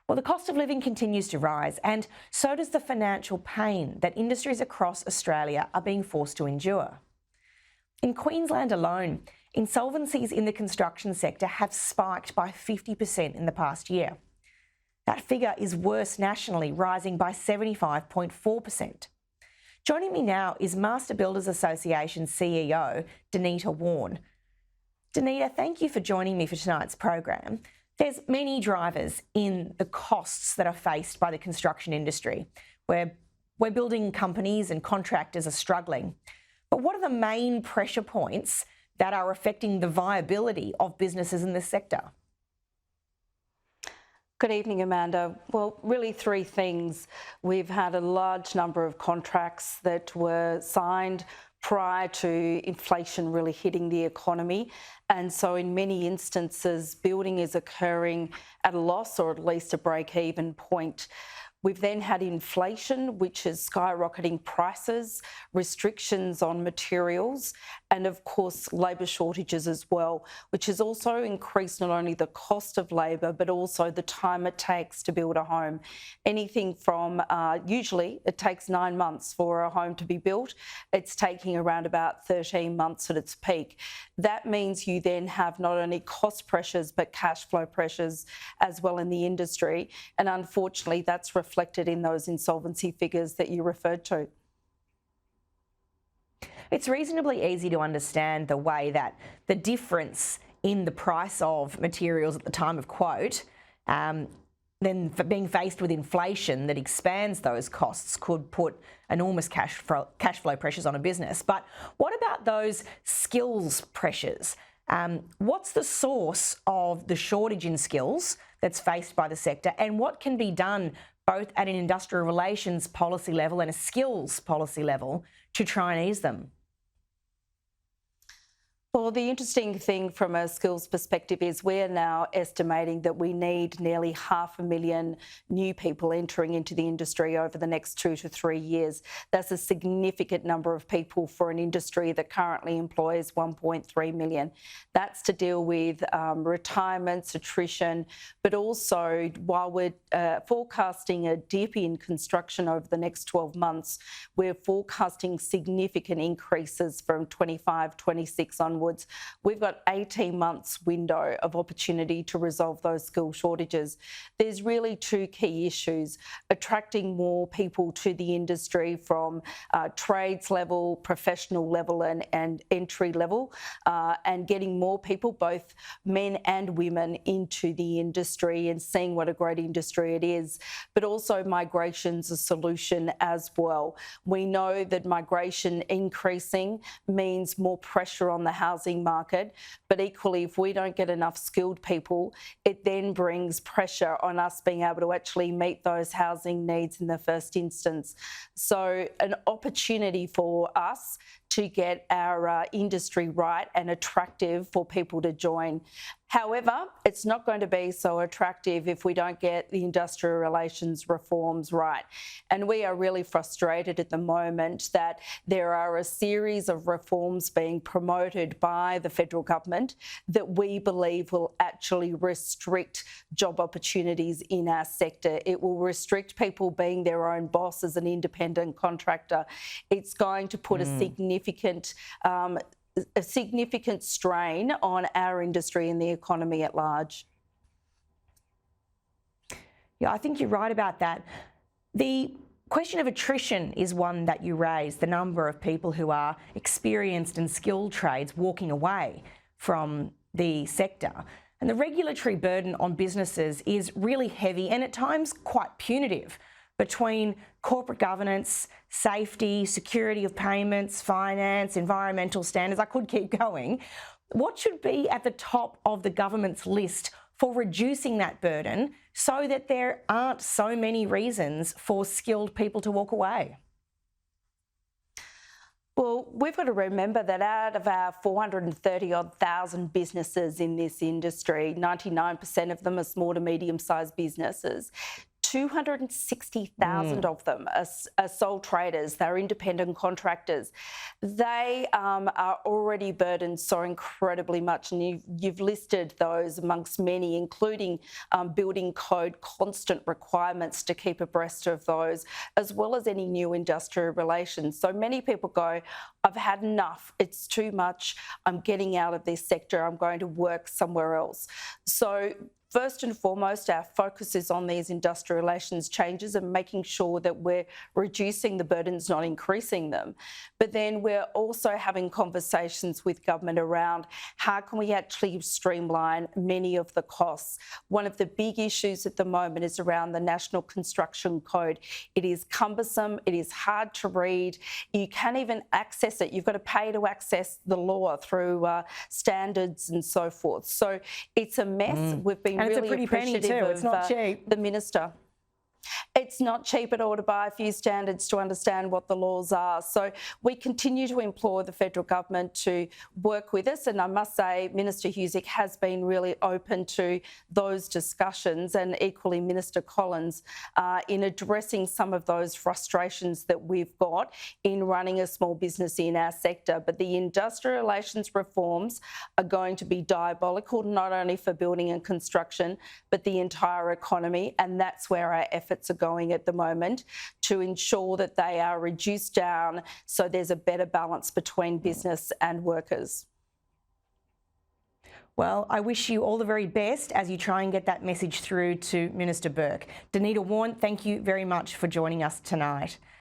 Well, the cost of living continues to rise, and so does the financial pain that industries across Australia are being forced to endure. In Queensland alone, insolvencies in the construction sector have spiked by 50% in the past year. That figure is worse nationally, rising by 75.4%. Joining me now is Master Builders Association CEO, Denita Wawn. Denita, thank you for joining me for tonight's program. There's many drivers in the costs that are faced by the construction industry, where building companies and contractors are struggling. But what are the main pressure points that are affecting the viability of businesses in this sector? Good evening, Amanda. Well, really three things. We've had a large number of contracts that were signed prior to inflation really hitting the economy. And so in many instances, building is occurring at a loss or at least a break-even point. We've then had inflation, which is skyrocketing prices, restrictions on materials, and of course, labour shortages as well, which has also increased not only the cost of labour, but also the time it takes to build a home. Anything from, usually it takes 9 months for a home to be built. It's taking around about 13 months at its peak. That means you then have not only cost pressures, but cash flow pressures as well in the industry. And unfortunately, that's reflected in those insolvency figures that you referred to. It's reasonably easy to understand the way that the difference in the price of materials at the time of quote, then for being faced with inflation that expands those costs could put enormous cash flow pressures on a business. But what about those skills pressures? What's the source of the shortage in skills that's faced by the sector, and what can be done both at an industrial relations policy level and a skills policy level to try and ease them? Well, the interesting thing from a skills perspective is we're now estimating that we need nearly 500,000 new people entering into the industry over the next 2 to 3 years. That's a significant number of people for an industry that currently employs 1.3 million. That's to deal with retirements, attrition, but also while we're forecasting a dip in construction over the next 12 months, we're forecasting significant increases from 25, 26 onwards. We've got 18 months window of opportunity to resolve those skill shortages. There's really two key issues: attracting more people to the industry from trades level, professional level and entry level, and getting more people, both men and women, into the industry and seeing what a great industry it is. But also migration's a solution as well. We know that migration increasing means more pressure on the housing market, but equally, if we don't get enough skilled people, it then brings pressure on us being able to actually meet those housing needs in the first instance. So an opportunity for us to get our industry right and attractive for people to join. However, it's not going to be so attractive if we don't get the industrial relations reforms right. And we are really frustrated at the moment that there are a series of reforms being promoted by the federal government that we believe will actually restrict job opportunities in our sector. It will restrict people being their own boss as an independent contractor. It's going to put a significant strain on our industry and the economy at large. Yeah, I think you're right about that. The question of attrition is one that you raised, the number of people who are experienced and skilled trades walking away from the sector. And the regulatory burden on businesses is really heavy and at times quite punitive, between corporate governance, safety, security of payments, finance, environmental standards. I could keep going. What should be at the top of the government's list for reducing that burden so that there aren't so many reasons for skilled people to walk away? Well, we've got to remember that out of our 430,000 businesses in this industry, 99% of them are small to medium-sized businesses. 260,000 of them are sole traders, they're independent contractors. They are already burdened so incredibly much, and you've listed those amongst many, including building code constant requirements to keep abreast of those, as well as any new industrial relations. So many people go, I've had enough, it's too much, I'm getting out of this sector, I'm going to work somewhere else. So first and foremost, our focus is on these industrial relations changes and making sure that we're reducing the burdens, not increasing them. But then we're also having conversations with government around how can we actually streamline many of the costs. One of the big issues at the moment is around the National Construction Code. It is cumbersome, it is hard to read, you can't even access it. You've got to pay to access the law through standards and so forth. So it's a mess. We've been and really it's a pretty penny too. It's not cheap. The minister. It's not cheap at all to buy a few standards to understand what the laws are. So we continue to implore the federal government to work with us. And I must say, Minister Husic has been really open to those discussions, and equally Minister Collins, in addressing some of those frustrations that we've got in running a small business in our sector. But the industrial relations reforms are going to be diabolical, not only for building and construction, but the entire economy. And that's where our efforts are going at the moment, to ensure that they are reduced down so there's a better balance between business and workers. Well, I wish you all the very best as you try and get that message through to Minister Burke. Denita Wawn, thank you very much for joining us tonight.